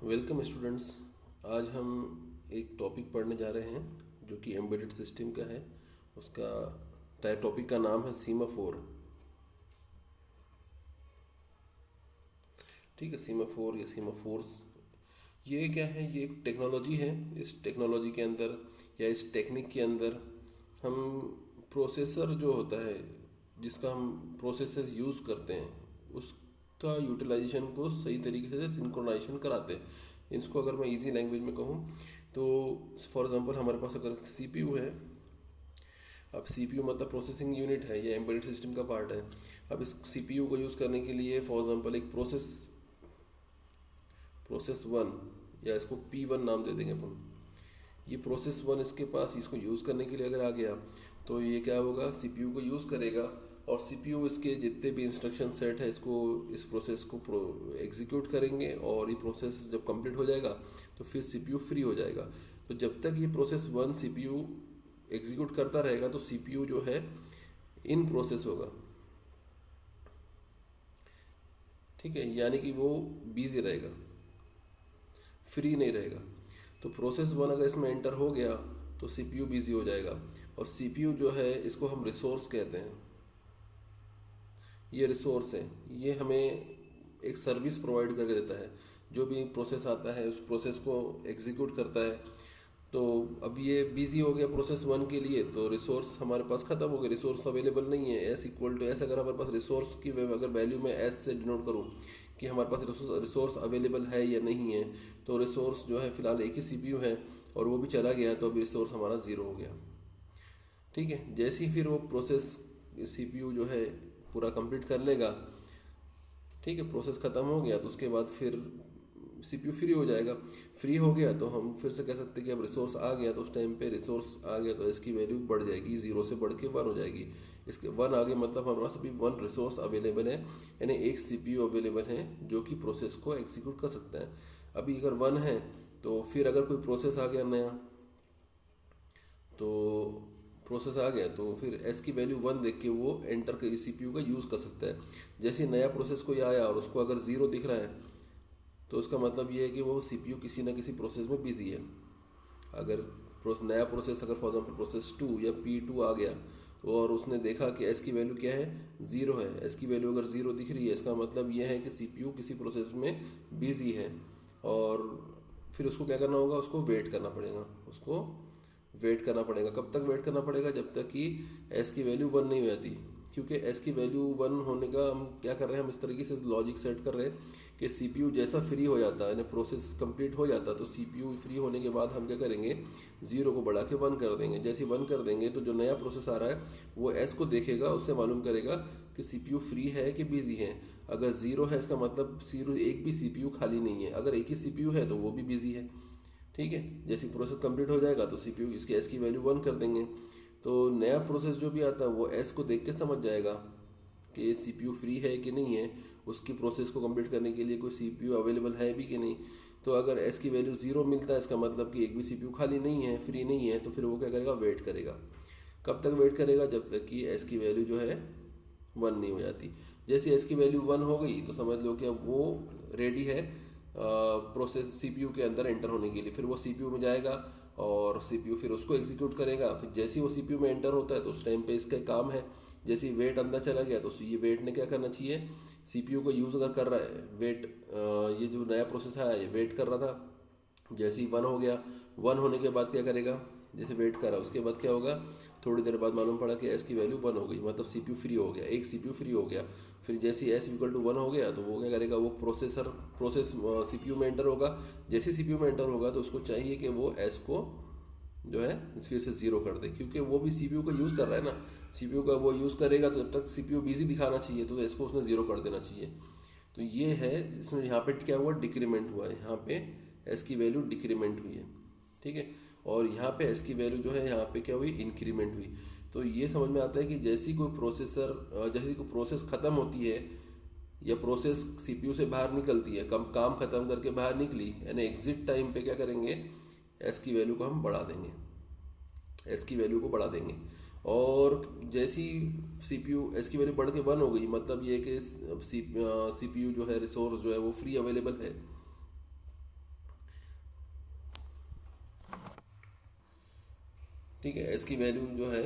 Welcome students. आज हम एक टॉपिक पढ़ने जा रहे हैं जो कि एम्बेडेड सिस्टम का है। उसका टॉपिक का नाम है सीमाफोर। ठीक है, सीमाफोर या सीमाफोर्स ये क्या है? ये एक टेक्नोलॉजी है। इस टेक्नोलॉजी के अंदर या इस टेक्निक के अंदर हम प्रोसेसर जो होता है, जिसका हम प्रोसेसेस यूज़ करते हैं, उसका यूटिलाइजेशन को सही तरीके से सिंक्रोनाइजेशन कराते हैं। इसको अगर मैं इजी लैंग्वेज में कहूँ तो फॉर एग्जांपल हमारे पास अगर सीपीयू है। अब सीपीयू मतलब प्रोसेसिंग यूनिट है, ये एम्बेडेड सिस्टम का पार्ट है। अब इस सीपीयू को यूज़ करने के लिए फॉर एग्जांपल एक प्रोसेस वन, या इसको P1 नाम दे देंगे अपन। ये प्रोसेस वन इसके पास इसको यूज़ करने के लिए अगर आ गया तो ये क्या होगा, सीपीयू को यूज़ करेगा और सीपीयू इसके जितने भी इंस्ट्रक्शन सेट है इसको इस प्रोसेस को एग्जीक्यूट करेंगे, और ये प्रोसेस जब कंप्लीट हो जाएगा तो फिर सीपीयू फ्री हो जाएगा। तो जब तक ये प्रोसेस वन सीपीयू एग्जीक्यूट करता रहेगा तो सीपीयू जो है इन प्रोसेस होगा। ठीक है, यानी कि वो बिजी रहेगा, फ्री नहीं रहेगा। तो प्रोसेस वन अगर इसमें एंटर हो गया तो सीपीयू बिजी हो जाएगा। और सीपीयू जो है इसको हम रिसोर्स कहते हैं। ये रिसोर्स है, ये हमें एक सर्विस प्रोवाइड करके देता है। जो भी प्रोसेस आता है उस प्रोसेस को एग्जीक्यूट करता है। तो अब ये बिजी हो गया प्रोसेस वन के लिए, तो रिसोर्स हमारे पास खत्म हो गए, रिसोर्स अवेलेबल नहीं है। एस इक्वल टू एस, अगर हमारे पास रिसोर्स की अगर वैल्यू में एस से डिनोट करूँ कि हमारे पास रिसोर्स अवेलेबल है या नहीं है, तो रिसोर्स जो है फिलहाल एक ही सीपीयू है और वो भी चला गया, तो अभी रिसोर्स हमारा ज़ीरो हो गया। ठीक है, जैसे ही फिर वो प्रोसेस सीपीयू जो है पूरा कंप्लीट कर लेगा, ठीक है, प्रोसेस ख़त्म हो गया तो उसके बाद फिर सीपीयू फ्री हो जाएगा। फ्री हो गया तो हम फिर से कह सकते हैं कि अब रिसोर्स आ गया, तो उस टाइम पे रिसोर्स आ गया तो इसकी वैल्यू बढ़ जाएगी, जीरो से बढ़ के वन हो जाएगी। इसके वन आ गया मतलब हमारे पास अभी वन रिसोर्स अवेलेबल है, यानी एक सीपीयू अवेलेबल है जो कि प्रोसेस को एग्जीक्यूट कर सकता है। अभी अगर वन है तो फिर अगर कोई प्रोसेस आ गया नया, तो प्रोसेस आ गया तो फिर एस की वैल्यू वन देख के वो एंटर के सीपीयू का यूज़ कर सकता है। जैसे नया प्रोसेस कोई आया और उसको अगर ज़ीरो दिख रहा है तो उसका मतलब ये है कि वो सीपीयू किसी ना किसी प्रोसेस में बिजी है। अगर नया प्रोसेस अगर फॉर एग्जांपल प्रोसेस टू या P2 आ गया तो और उसने देखा कि एस की वैल्यू क्या है, ज़ीरो है। एस की वैल्यू अगर ज़ीरो दिख रही है इसका मतलब ये है कि सीपीयू किसी प्रोसेस में बिजी है। और फिर उसको क्या करना होगा, उसको वेट करना पड़ेगा। उसको वेट करना पड़ेगा। कब तक वेट करना पड़ेगा? जब तक कि एस की वैल्यू वन नहीं हो जाती। क्योंकि एस की वैल्यू वन होने का हम क्या कर रहे हैं, हम इस तरीके से लॉजिक सेट कर रहे हैं कि सीपीयू जैसा फ्री हो जाता है, यानी प्रोसेस कंप्लीट हो जाता है, तो सीपीयू फ्री होने के बाद हम क्या करेंगे, ज़ीरो को बढ़ा के वन कर देंगे। जैसे वन कर देंगे तो जो नया प्रोसेस आ रहा है वो एस को देखेगा, उससे मालूम करेगा कि सीपीयू फ्री है कि बिजी है। अगर ज़ीरो है इसका मतलब ज़ीरो, एक भी सीपीयू खाली नहीं है। अगर एक ही सीपीयू है तो वो भी बिजी है। ठीक है, जैसे प्रोसेस कंप्लीट हो जाएगा तो सीपीयू इसके एस की वैल्यू वन कर देंगे। तो नया प्रोसेस जो भी आता है वो एस को देख के समझ जाएगा कि सीपीयू फ्री है कि नहीं है, उसकी प्रोसेस को कंप्लीट करने के लिए कोई सीपीयू अवेलेबल है भी कि नहीं। तो अगर एस की वैल्यू ज़ीरो मिलता है इसका मतलब कि एक भी सीपीयू खाली नहीं है, फ्री नहीं है, तो फिर वो क्या करेगा, वेट करेगा। कब तक वेट करेगा? जब तक कि एस की वैल्यू जो है वन नहीं हो जाती। जैसे एस की वैल्यू वन हो गई तो समझ लो कि अब वो रेडी है प्रोसेस सीपीयू के अंदर एंटर होने के लिए। फिर वो सीपीयू में जाएगा और सीपीयू फिर उसको एग्जीक्यूट करेगा। फिर जैसे ही वो सीपीयू में एंटर होता है तो उस टाइम पे इसका काम है, जैसे ही वेट अंदर चला गया तो ये वेट ने क्या करना चाहिए, सीपीयू को यूज़ अगर कर रहा है वेट, ये जो नया प्रोसेस है ये वेट कर रहा था। जैसे ही वन हो गया, वन होने के बाद क्या करेगा, जैसे वेट करा उसके बाद क्या होगा, थोड़ी देर बाद मालूम पड़ा कि एस की वैल्यू वन हो गई, मतलब सीपीयू फ्री हो गया, एक सीपीयू फ्री हो गया। फिर जैसे ही एस इक्वल टू वन हो गया तो वो क्या करेगा, वो प्रोसेस सीपीयू में एंटर होगा। जैसे सीपीयू में एंटर होगा तो उसको चाहिए कि वो एस को जो है फिर से ज़ीरो कर दे, क्योंकि वो भी सीपीयू का यूज़ कर रहा है ना। सीपीयू का वो यूज़ करेगा तो जब तक सीपीयू बिजी दिखाना चाहिए तो एस को उसने ज़ीरो कर देना चाहिए। तो ये है, इसमें यहाँ पे क्या हुआ, डिक्रीमेंट हुआ है। यहाँ पे एस की वैल्यू डिक्रीमेंट हुई है। ठीक है, और यहाँ पे एस की वैल्यू जो है यहाँ पे क्या हुई, इंक्रीमेंट हुई। तो ये समझ में आता है कि जैसी कोई जैसी कोई प्रोसेस ख़त्म होती है या प्रोसेस सीपीयू से बाहर निकलती है, काम ख़त्म करके बाहर निकली, यानी एग्जिट टाइम पे क्या करेंगे, एस की वैल्यू को हम बढ़ा देंगे, एस की वैल्यू को बढ़ा देंगे। और जैसी सीपीयू एस की वैल्यू बढ़ के वन हो गई, मतलब ये कि सीपीयू जो है रिसोर्स जो है वो फ्री अवेलेबल है। ठीक है। एस की वैल्यू जो है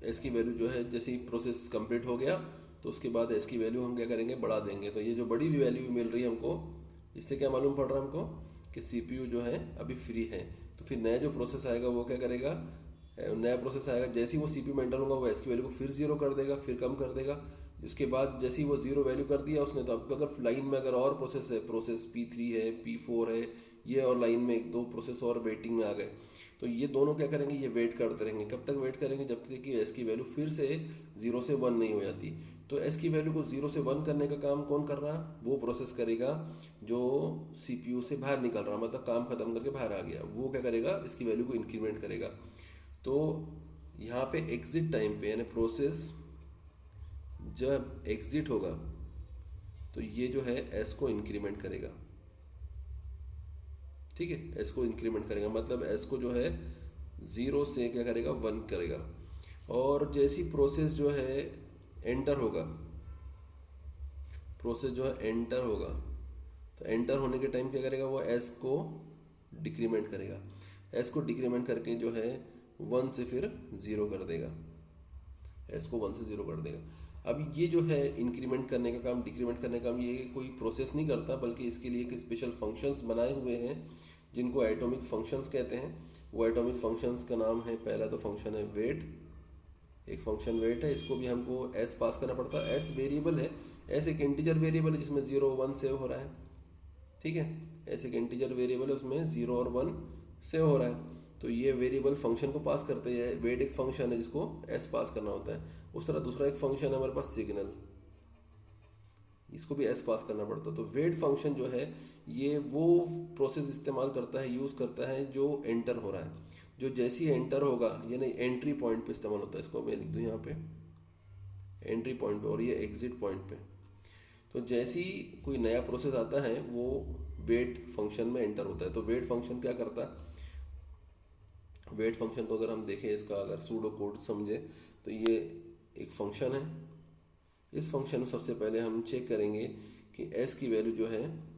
एस की वैल्यू जो है जैसे ही प्रोसेस कंप्लीट हो गया तो उसके बाद एस की वैल्यू हम क्या करेंगे, बढ़ा देंगे। तो ये जो बड़ी हुई वैल्यू मिल रही है हमको, इससे क्या मालूम पड़ रहा है हमको कि सीपीयू जो है अभी फ्री है। तो फिर नया जो प्रोसेस आएगा वो क्या करेगा, नया प्रोसेस आएगा जैसे ही वो सीपीयू में एंटर होगा वो एस की वैल्यू को फिर जीरो कर देगा, फिर कम कर देगा। इसके बाद जैसे ही वो जीरो वैल्यू कर दिया उसने, तो आपको अगर लाइन में अगर और प्रोसेस है, प्रोसेस P3 है, P4 है, ये और लाइन में एक दो प्रोसेस और वेटिंग में आ गए, तो ये दोनों क्या करेंगे, ये वेट करते रहेंगे। कब तक वेट करेंगे, जब तक कि एस की वैल्यू फिर से 0 से 1 नहीं हो जाती। तो एस की वैल्यू को 0 से 1 करने का काम कौन कर रहा है, वो प्रोसेस करेगा जो सीपीयू से बाहर निकल रहा, मतलब काम खत्म करके बाहर आ गया, वो क्या करेगा, इसकी वैल्यू को इंक्रीमेंट करेगा। तो यहाँ पे एग्जिट टाइम पे, यानी प्रोसेस जब एग्जिट होगा तो ये जो है एस को इंक्रीमेंट करेगा। ठीक है, एस को इंक्रीमेंट करेगा, मतलब एस को जो है 0 से क्या करेगा, 1 करेगा। और जैसी प्रोसेस जो है एंटर होगा, प्रोसेस जो है एंटर होगा, तो एंटर होने के टाइम क्या करेगा, वो एस को डिक्रीमेंट करेगा। एस को डिक्रीमेंट करके जो है 1 से फिर 0 कर देगा, एस को 1 से 0 कर देगा। अब ये जो है इंक्रीमेंट करने का काम, डिक्रीमेंट करने का काम, ये कोई प्रोसेस नहीं करता, बल्कि इसके लिए एक स्पेशल फंक्शंस बनाए हुए हैं जिनको एटॉमिक फंक्शंस कहते हैं। वो एटॉमिक फंक्शंस का नाम है, पहला तो फंक्शन है वेट, एक फंक्शन वेट है, इसको भी हमको एस पास करना पड़ता है। एस वेरिएबल है, एस एक इंटीजर वेरिएबल है जिसमें 0 1 सेव हो रहा है। ठीक है, एस एक इंटीजर वेरिएबल है, उसमें 0 और 1 सेव हो रहा है। तो ये वेरिएबल फंक्शन को पास करते हैं। वेट एक फंक्शन है जिसको एस पास करना होता है। उस तरह दूसरा एक फंक्शन है हमारे पास सिग्नल, इसको भी एस पास करना पड़ता है। तो वेट फंक्शन जो है ये वो प्रोसेस इस्तेमाल करता है, यूज़ करता है जो एंटर हो रहा है, जो जैसे ही एंटर होगा, यानी एंट्री पॉइंट पे इस्तेमाल होता है। इसको मैं लिख दूँ यहाँ पे एंट्री पॉइंट पे, और ये एग्जिट पॉइंट पे। तो जैसे ही कोई नया प्रोसेस आता है वो वेट फंक्शन में एंटर होता है। तो वेट फंक्शन क्या करता है, वेट फंक्शन को अगर हम देखें, इसका अगर सूडो कोड समझे, तो ये एक फंक्शन है। इस फंक्शन में सबसे पहले हम चेक करेंगे कि एस की वैल्यू जो है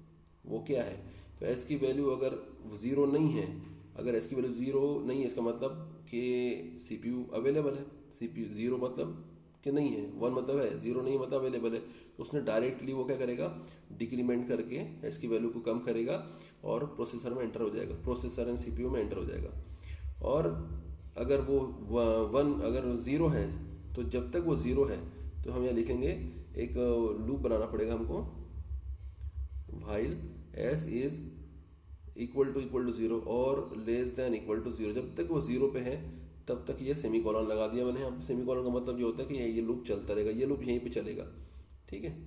वो क्या है। तो एस की वैल्यू अगर 0 नहीं है, अगर एस की वैल्यू 0 नहीं है, इसका मतलब कि सीपीयू अवेलेबल है। सीपीयू 0 मतलब कि नहीं है, 1 मतलब है, 0 नहीं मतलब अवेलेबल है। तो उसने डायरेक्टली वो क्या करेगा, डिक्रीमेंट करके एस की वैल्यू को कम करेगा और प्रोसेसर में एंटर हो जाएगा, प्रोसेसर एंड सीपीयू में एंटर हो जाएगा। और अगर वो 1 अगर 0 है, तो जब तक वो 0 है तो हम यहाँ लिखेंगे, एक लूप बनाना पड़ेगा हमको, while S is equal to 0 और लेस देन इक्वल टू 0। जब तक वो 0 पे है तब तक ये सेमी कॉलन लगा दिया मैंने यहाँ। सेमी कॉलन का मतलब ये होता है कि ये लूप चलता रहेगा, ये लूप यहीं पे चलेगा। ठीक है,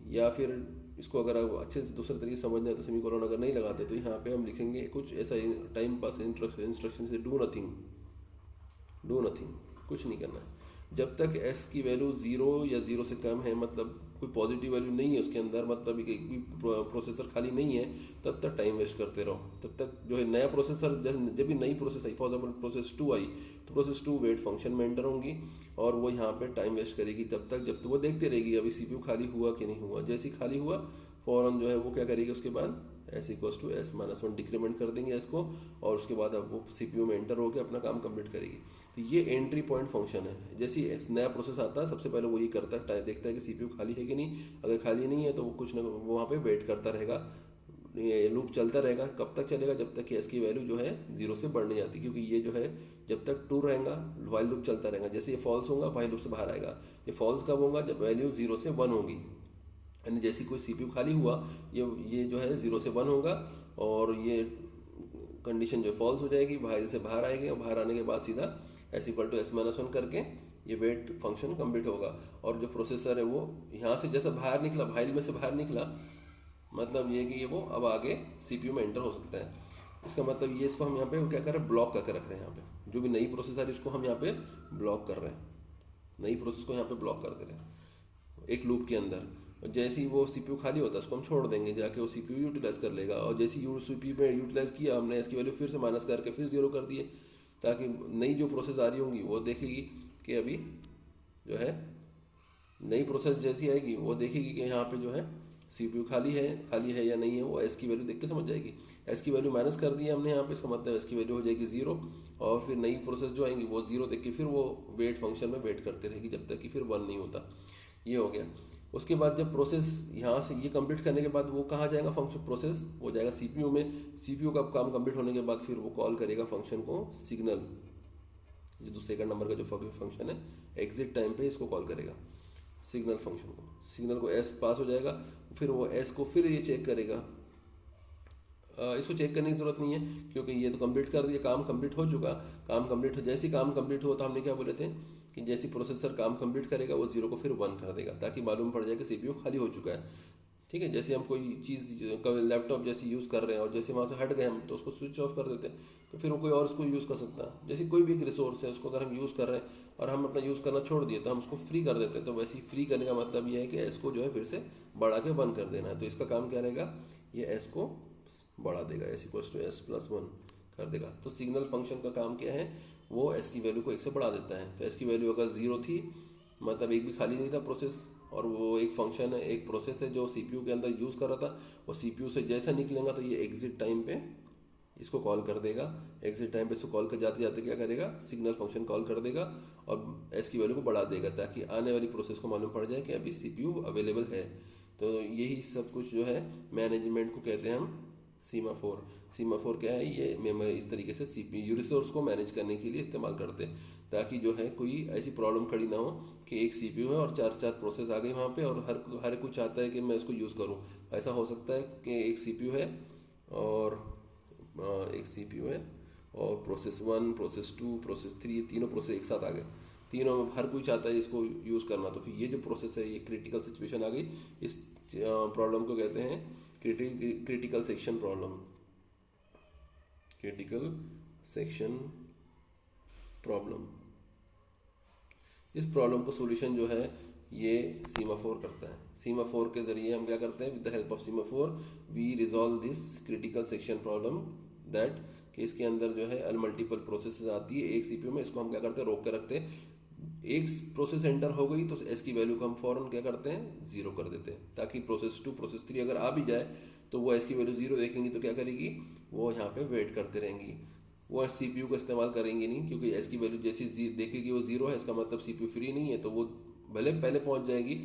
या फिर इसको अगर आप अच्छे से दूसरे तरीके से समझना है तो सेमी कॉलन अगर नहीं लगाते तो यहाँ पे हम लिखेंगे कुछ ऐसा टाइम पास इंस्ट्रक्शन से, डू नथिंग, कुछ नहीं करना है। जब तक एस की वैल्यू 0 या 0 से कम है, मतलब कोई पॉजिटिव वैल्यू नहीं है उसके अंदर, मतलब एक भी प्रोसेसर खाली नहीं है, तब तक टाइम वेस्ट करते रहो। तब तक जो है नया प्रोसेसर, जब भी नई process I, for example process 2 आई, तो प्रोसेस 2 वेट फंक्शन में एंटर होंगी और वो यहाँ पे टाइम वेस्ट करेगी तब तक जब तक वो देखते रहेगी अभी सीपीयू खाली हुआ कि नहीं हुआ। जैसे ही खाली हुआ फौरन जो है वो क्या करेगी, उसके बाद S equals to S minus 1 decrement कर देंगे एस को, और उसके बाद अब वो सीपीयू में एंटर होकर अपना काम कंप्लीट करेगी। तो ये एंट्री पॉइंट फंक्शन है। जैसे ही नया प्रोसेस आता है सबसे पहले वो ये करता है, देखता है कि सीपीयू खाली है कि नहीं। अगर खाली नहीं है तो वो कुछ ना वो वहाँ पे वेट करता रहेगा, ये लूप चलता रहेगा। कब तक चलेगा, जब तक कि एस की वैल्यू जो है 0 से बढ़ नहीं जाती, क्योंकि ये जो है जब तक ट्रू रहेगा व्हाइल लूप चलता रहेगा। जैसे ये फॉल्स होगा व्हाइल लूप से बाहर आएगा। ये फॉल्स कब होगा, जब वैल्यू 0 से 1 होगी, यानी जैसे कोई सीपीयू खाली हुआ ये जो है 0 से 1 होगा और ये कंडीशन जो फॉल्स हो जाएगी, व्हाइल से बाहर आएगी और बाहर आने के बाद सीधा S equal to S minus 1 करके ये वेट फंक्शन कंप्लीट होगा। और जो प्रोसेसर है वो यहाँ से जैसे बाहर निकला, व्हाइल में से बाहर निकला, मतलब ये कि ये वो अब आगे सीपीयू में एंटर हो सकता है। इसका मतलब ये, इसको हम यहाँ पे क्या कर रहे हैं, ब्लॉक करके रख रहे हैं। यहाँ पे जो भी नई प्रोसेसर है इसको हम यहाँ पे ब्लॉक कर रहे हैं, नई प्रोसेस को यहाँ पे ब्लॉक कर दे रहे हैं एक लूप के अंदर। जैसे ही वो सीपीयू खाली होता है उसको हम छोड़ देंगे, जाके वो सीपीयू यूटिलाइज कर लेगा। और जैसे ही सीपीयू में यूटिलाइज किया हमने, इसकी वैल्यू फिर से माइनस करके फिर 0 कर दिए, ताकि नई जो प्रोसेस आ रही होंगी वो देखेगी कि अभी जो है नई प्रोसेस जैसी आएगी वो देखेगी कि यहाँ पे जो है CPU खाली है या नहीं है, वो S की वैल्यू देख के समझ जाएगी। S की वैल्यू माइनस कर दी है हमने यहाँ पे, इसका मतलब S की वैल्यू हो जाएगी 0, और फिर नई प्रोसेस जो आएंगी वो 0 देख के फिर वो वेट फंक्शन में वेट करते रहेगी जब तक कि फिर 1 नहीं होता। ये हो गया। उसके बाद जब प्रोसेस यहाँ से ये कंप्लीट करने के बाद वो कहाँ जाएगा, फंक्शन प्रोसेस वो जाएगा CPU में। CPU का काम कंप्लीट होने के बाद फिर वो कॉल करेगा फंक्शन को सिग्नल, जो सेकंड नंबर का जो फंक्शन है, एग्जिट टाइम पे इसको कॉल करेगा सिग्नल फंक्शन को। सिग्नल को S पास हो जाएगा, फिर वो S को फिर ये चेक करेगा। इसको चेक करने की ज़रूरत नहीं है क्योंकि ये तो कंप्लीट कर दिया, काम कंप्लीट हो चुका। काम कंप्लीट हो, जैसे काम कंप्लीट हुआ तो हमने क्या बोले थे कि जैसे प्रोसेसर काम कंप्लीट करेगा वो 0 को फिर 1 कर देगा, ताकि मालूम पड़ जाए कि CPU खाली हो चुका है। ठीक है, जैसे हम कोई चीज़ लैपटॉप जैसे यूज़ कर रहे हैं और जैसे वहाँ से हट गए हम तो उसको स्विच ऑफ कर देते हैं, तो फिर वो कोई और उसको यूज़ कर सकता है। जैसे कोई भी एक रिसोर्स है उसको अगर हम यूज़ कर रहे हैं और हम अपना यूज़ करना छोड़ दिए तो हम उसको फ्री कर देते हैं। तो वैसे ही फ्री करने का मतलब ये है कि इसको जो है फिर से बढ़ा के 1 कर देना है। तो इसका काम क्या रहेगा, ये S को बढ़ा देगा, S=S+1 कर देगा। तो सिग्नल फंक्शन का काम क्या है, वो S की वैल्यू को 1 से बढ़ा देता है। तो S की वैल्यू अगर 0 थी, मतलब एक भी खाली नहीं था प्रोसेस, और वो एक फंक्शन है, एक प्रोसेस है जो CPU के अंदर यूज़ कर रहा था, वो CPU से जैसा निकलेगा तो ये एग्जिट टाइम पे इसको कॉल कर देगा। एग्जिट टाइम पे इसको कॉल कर जाते जाते क्या करेगा, सिग्नल फंक्शन कॉल कर देगा और S की वैल्यू को बढ़ा देगा, ताकि आने वाली प्रोसेस को मालूम पड़ जाए कि अभी CPU अवेलेबल है। तो यही सब कुछ जो है मैनेजमेंट को कहते हैं हम सीमाफोर। सीमाफोर क्या है, ये मेमोरी इस तरीके से CPU रिसोर्स को मैनेज करने के लिए इस्तेमाल करते हैं, ताकि जो है कोई ऐसी प्रॉब्लम खड़ी ना हो कि एक CPU है और 4 प्रोसेस आ गई वहाँ पे और हर कोई चाहता है कि मैं इसको यूज़ करूँ। ऐसा हो सकता है कि एक CPU है और प्रोसेस 1, प्रोसेस 2, प्रोसेस 3, ये तीनों प्रोसेस एक साथ आ गए, तीनों में हर कोई चाहता है इसको यूज़ करना। तो फिर ये जो प्रोसेस है, ये क्रिटिकल सिचुएशन आ गई। इस प्रॉब्लम को कहते हैं critical section problem. Critical section problem. इस प्रॉब्लम का सॉल्यूशन जो है ये सीमाफोर करता है। सीमाफोर के जरिए हम क्या करते हैं, with the help of semaphore we resolve this critical section problem, that कि इसके अंदर जो है मल्टीपल प्रोसेस आती है एक CPU में। इसको हम क्या करते हैं, रोक के रखते हैं। एक प्रोसेस एंटर हो गई तो S की वैल्यू को हम फौरन क्या करते हैं, 0 कर देते हैं, ताकि प्रोसेस 2, प्रोसेस 3 अगर आ भी जाए तो वो S की वैल्यू 0 देख लेंगी तो क्या करेगी, वो यहाँ पे वेट करते रहेंगी। वो CPU का इस्तेमाल करेंगी नहीं, क्योंकि S की वैल्यू जैसी देख लेगी वो 0 है, इसका मतलब CPU फ्री नहीं है, तो वो भले पहले पहुँच जाएगी।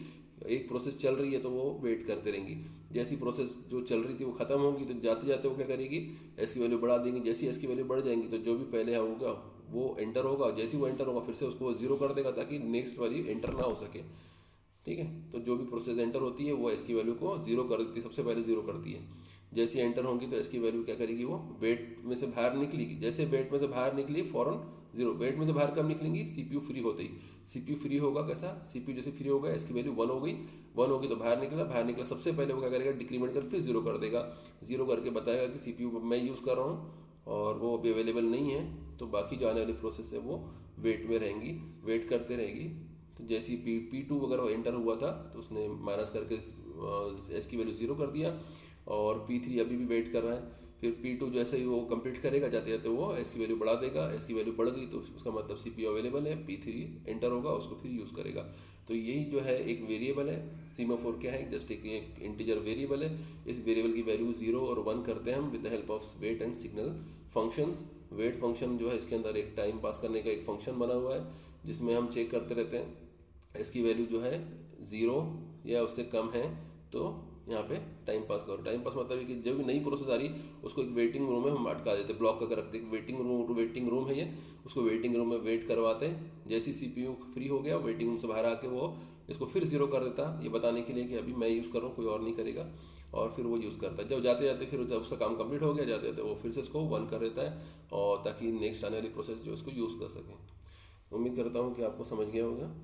एक प्रोसेस चल रही है तो वो वेट करते रहेंगी। जैसी प्रोसेस जो चल रही थी वो खत्म होगी तो जाते जाते वो क्या करेगी, S की वैल्यू बढ़ा देंगी। जैसी S की वैल्यू बढ़ जाएंगी तो जो भी पहले होगा वो एंटर होगा, जैसे वो एंटर होगा फिर से उसको 0 कर देगा, ताकि नेक्स्ट वाली एंटर ना हो सके। ठीक है, तो जो भी प्रोसेस एंटर होती है वो S की वैल्यू को 0 कर देती है, सबसे पहले 0 करती है। जैसे एंटर होंगी तो S की वैल्यू क्या करेगी, वो वेट में से बाहर निकलेगी। जैसे वेट में से बाहर निकली फौरन 0। वेट में से बाहर कब निकलेंगी, CPU फ्री होते ही। CPU फ्री होगा कैसा, CPU जैसे फ्री होगा S की वैल्यू 1 हो गई, 1 होगी तो बाहर निकला, सबसे पहले वो क्या करेगा, डिक्रीमेंट कर फिर 0 कर देगा। 0 करके बताएगा कि CPU मैं यूज़ कर रहा हूँ और वो अभी अवेलेबल नहीं है, तो बाकी जो आने वाली प्रोसेस है वो वेट में रहेंगी, वेट करते रहेगी। तो जैसे ही P2 अगर एंटर हुआ था तो उसने माइनस करके S की वैल्यू 0 कर दिया, और P3 अभी भी वेट कर रहा है। फिर P2 जैसे ही वो कंप्लीट करेगा जाते जाते वो S की वैल्यू बढ़ा देगा। S की वैल्यू बढ़ गई तो उसका मतलब CPU अवेलेबल है, P3 एंटर होगा, उसको फिर यूज़ करेगा। तो यही जो है एक वेरिएबल है। सीमाफोर क्या है, जस्ट एक इंटीजर वेरिएबल है। इस वेरिएबल की वैल्यू 0 और 1 करते हैं हम with the help of wait and signal functions. Wait function जो है इसके अंदर एक टाइम पास करने का एक फंक्शन बना हुआ है, जिसमें हम चेक करते रहते हैं इसकी वैल्यू जो है 0 या उससे कम है तो यहाँ पे टाइम पास करो। टाइम पास मतलब है कि जब भी नई प्रोसेस आ रही उसको एक वेटिंग रूम में हम अटका देते, ब्लॉक करके रखते हैं। वेटिंग रूम है ये, उसको वेटिंग रूम में वेट करवाते हैं। जैसे CPU फ्री हो गया, वेटिंग रूम से बाहर आके वो इसको फिर 0 कर देता, ये बताने के लिए कि अभी मैं यूज़ कर रहा हूँ, कोई और नहीं करेगा, और फिर वो यूज़ करता है। जब जाते जाते फिर जब उसका काम कंप्लीट हो गया, जाते जाते वो फिर से इसको 1 कर देता है, और ताकि नेक्स्ट आने वाली प्रोसेस जो उसको यूज़ कर सकें। उम्मीद करता हूँ कि आपको समझ गया होगा।